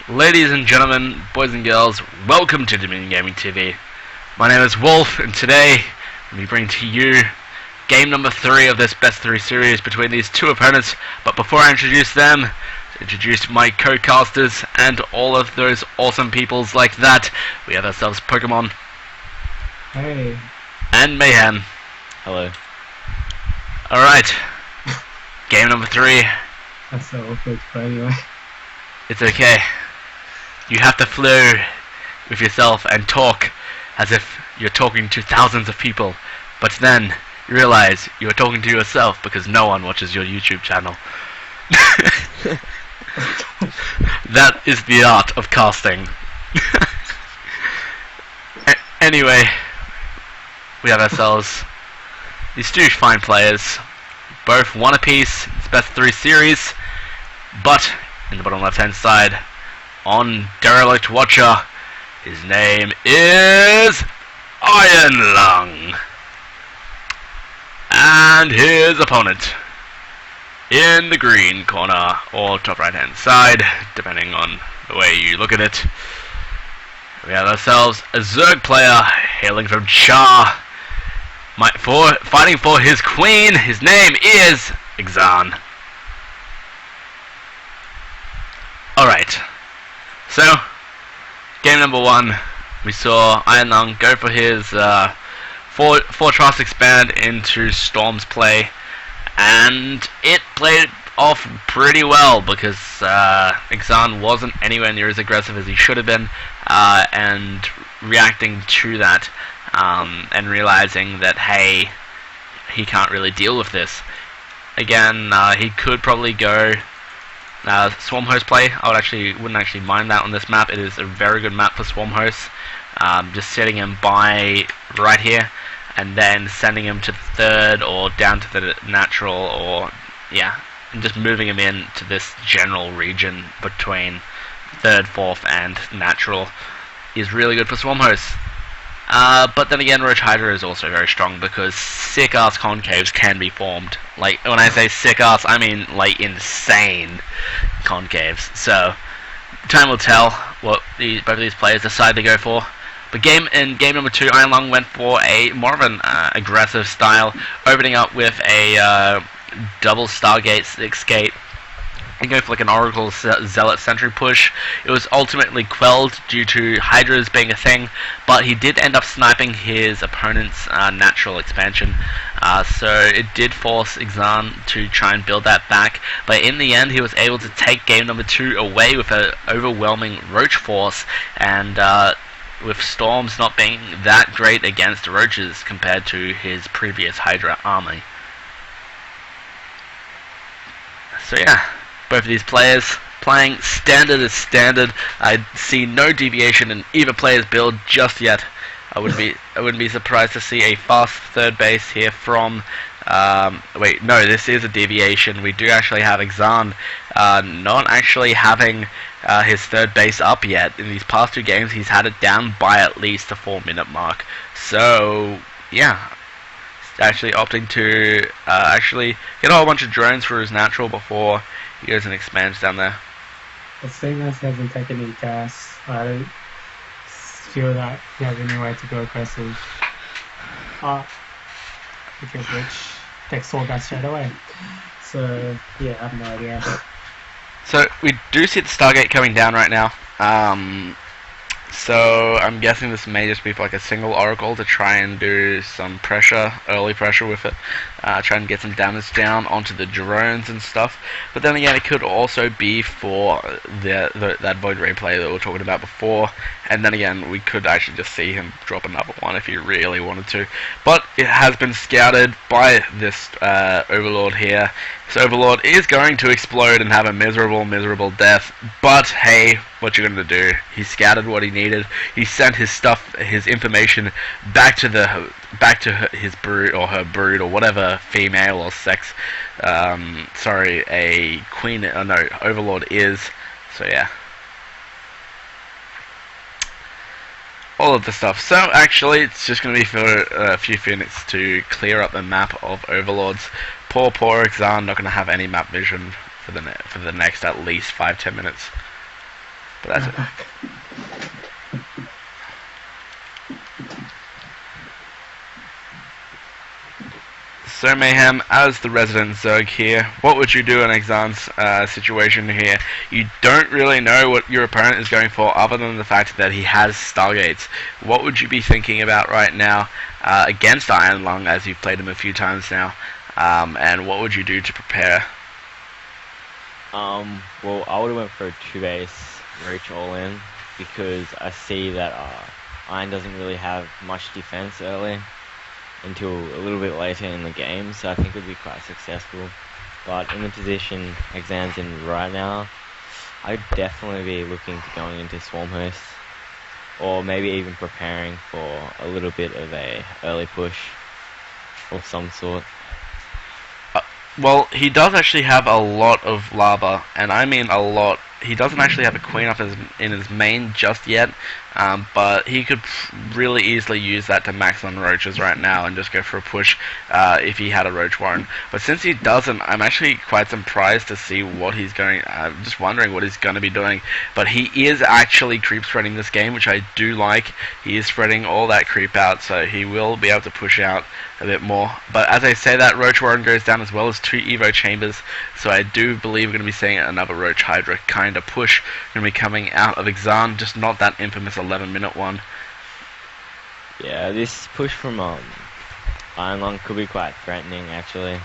Ladies and gentlemen, boys and girls, welcome to Dominion Gaming TV. My name is Wolf, and today we bring to you game number 3 of this best 3 series between these two opponents. But before I introduce them, introduce my co-casters and all of those awesome peoples like that, we have ourselves Pokemon. Hey. And Mayhem. Hello. Alright. Game number 3. That's so awkward, but anyway. It's okay. You have to flow with yourself and talk as if you're talking to thousands of people, but then you realize you're talking to yourself because no one watches your YouTube channel. That is the art of casting. Anyway, we have ourselves these two fine players, both one apiece. It's best 3 series, but in the bottom left hand side, on Derelict Watcher, his name is IronLung, and his opponent in the green corner or top right hand side, depending on the way you look at it, we have ourselves a Zerg player hailing from Char, fighting for his queen. His name is Exan. Alright, so game number 1, we saw IronLung go for his 4 Trust expand into Storm's play, and it played off pretty well because Exan wasn't anywhere near as aggressive as he should have been, and reacting to that and realizing that, hey, he can't really deal with this. Again, he could probably go Swarm Host play. Wouldn't actually mind that on this map. It is a very good map for Swarm Host. Just setting him by right here, and then sending him to the third or down to the natural, or and just moving him in to this general region between third, fourth, and natural is really good for Swarm Host. But then again, Roach Hydra is also very strong because sick-ass concaves can be formed. Like, when I say sick-ass, I mean, like, insane concaves. So, time will tell what both of these players decide to go for. But in game number 2, IronLung went for a more of an aggressive style, opening up with a double Stargate 6-gate. And go for like an Oracle Zealot Sentry push. It was ultimately quelled due to Hydras being a thing, but he did end up sniping his opponent's natural expansion. So it did force Exan to try and build that back, but in the end he was able to take game number 2 away with an overwhelming Roach force, and with Storms not being that great against Roaches compared to his previous Hydra army. So yeah. Both of these players playing standard as standard. I see no deviation in either player's build just yet. I wouldn't be surprised to see a fast third base here from. Wait, no, this is a deviation. We do actually have Exan not actually having his third base up yet. In these past 2 games, he's had it down by at least the 4-minute mark. So yeah. Actually opting to actually get a whole bunch of drones for his natural before he goes and expands down there. The thing is, he hasn't taken any gas. I don't feel that he has any way to go aggressive. Because which takes all gas straight away. So, yeah, I have no idea. So, we do see the Stargate coming down right now. So I'm guessing this may just be for like a single Oracle to try and do some pressure, early pressure with it, try and get some damage down onto the drones and stuff. But then again, it could also be for that Void Ray play that we were talking about before. And then again, we could actually just see him drop another one if he really wanted to. But it has been scouted by this Overlord here. So Overlord is going to explode and have a miserable, miserable death. But hey, what you gonna do? He scouted what he needed. He sent his stuff, his information, back to his brood or her brood or whatever female or sex. Sorry, a queen. No, Overlord is. So yeah. All of the stuff. So actually, it's just going to be for a few minutes to clear up the map of Overlords. Poor Exan not going to have any map vision for the next at least 5-10 minutes. But that's it. So Mayhem, as the resident Zerg here, what would you do in Exan's situation here? You don't really know what your opponent is going for other than the fact that he has Stargates. What would you be thinking about right now against IronLung, as you've played him a few times now? And what would you do to prepare? Well, I would have went for a 2-base Roach all-in, because I see that Iron doesn't really have much defense early until a little bit later in the game, so I think it would be quite successful. But in the position Exan's in right now, I'd definitely be looking to going into Swarm Host, or maybe even preparing for a little bit of a early push of some sort. Well, he does actually have a lot of lava, and I mean a lot. He doesn't actually have a queen up in his main just yet, but he could really easily use that to max on roaches right now and just go for a push if he had a roach warren. But since he doesn't, I'm actually quite surprised to see what he's going. Just wondering what he's going to be doing. But he is actually creep spreading this game, which I do like. He is spreading all that creep out, so he will be able to push out a bit more. But as I say, that roach warren goes down as well as 2 Evo chambers, so I do believe we're going to be seeing another roach hydra kind of push going to be coming out of Exan, just not that infamous 11-minute one. Yeah, this push from IronLung could be quite threatening, actually,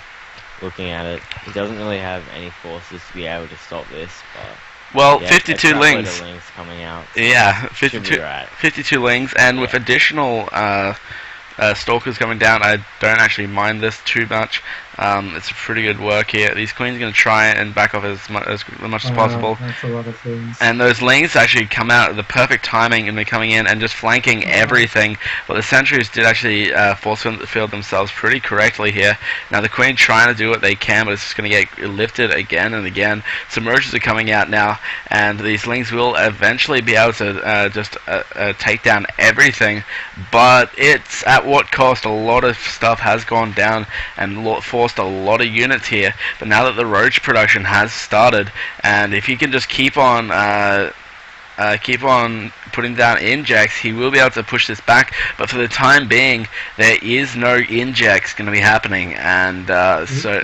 looking at it. He doesn't really have any forces to be able to stop this, but... Well, yeah, 52 lings. Coming out. So yeah, 52, right. 52 lings, and with additional stalkers coming down, I don't actually mind this too much. It's a pretty good work here. These queens are going to try and back off as much as possible. That's a lot of things. And those lings actually come out at the perfect timing, and they're coming in and just flanking everything. But the sentries did actually force field themselves pretty correctly here. Now the queen trying to do what they can, but it's just going to get lifted again and again. Some roaches are coming out now, and these lings will eventually be able to just take down everything. But it's at what cost? A lot of stuff has gone down and forced a lot of units here. But now that the roach production has started, and if he can just keep on putting down injects, he will be able to push this back. But for the time being, there is no injects going to be happening, and so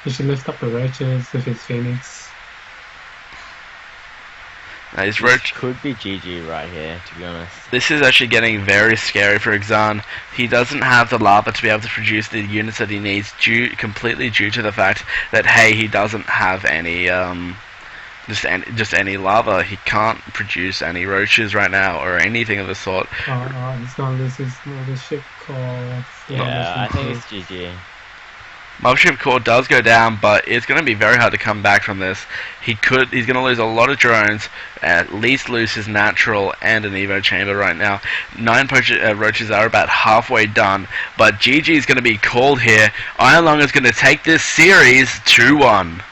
he should lift up the roaches with his phoenix. His roach could be GG right here, to be honest. This is actually getting very scary for Exan. He doesn't have the lava to be able to produce the units that he needs, completely due to the fact that, hey, he doesn't have any just any lava. He can't produce any roaches right now or anything of the sort. He's gonna lose his mothership core. Yeah, I think it's GG. Mothership core does go down, but it's going to be very hard to come back from this. He's going to lose a lot of drones, at least lose his natural and an Evo chamber right now. 9 roaches are about halfway done, but GG is going to be called here. IronLung is going to take this series 2-1.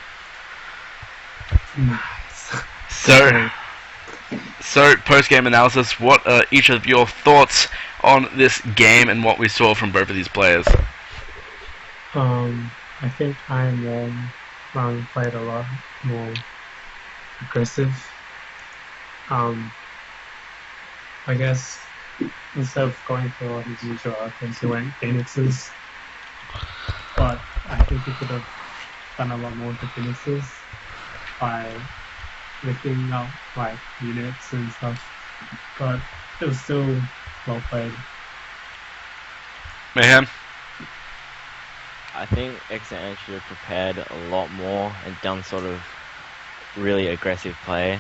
So post-game analysis, what are each of your thoughts on this game and what we saw from both of these players? I think IronLung played a lot more aggressive. I guess instead of going for his usual offense, he went Phoenixes. But I think he could have done a lot more with the Phoenixes by lifting up like units and stuff. But it was still well played. Mayhem? I think Exan should have prepared a lot more and done sort of really aggressive play,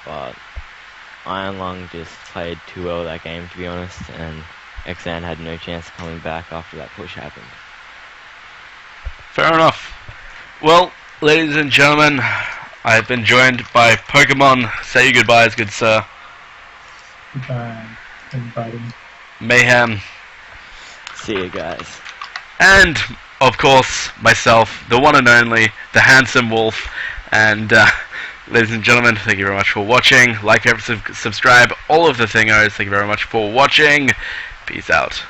but IronLung just played too well that game, to be honest, and Exan had no chance of coming back after that push happened. Fair enough. Well, ladies and gentlemen, I've been joined by Pokemon. Say your goodbyes, good sir. Goodbye, everybody. Mayhem. See you guys. And, of course, myself, the one and only, the handsome wolf. And, ladies and gentlemen, thank you very much for watching. Like, favorite, subscribe, all of the thingos. Thank you very much for watching. Peace out.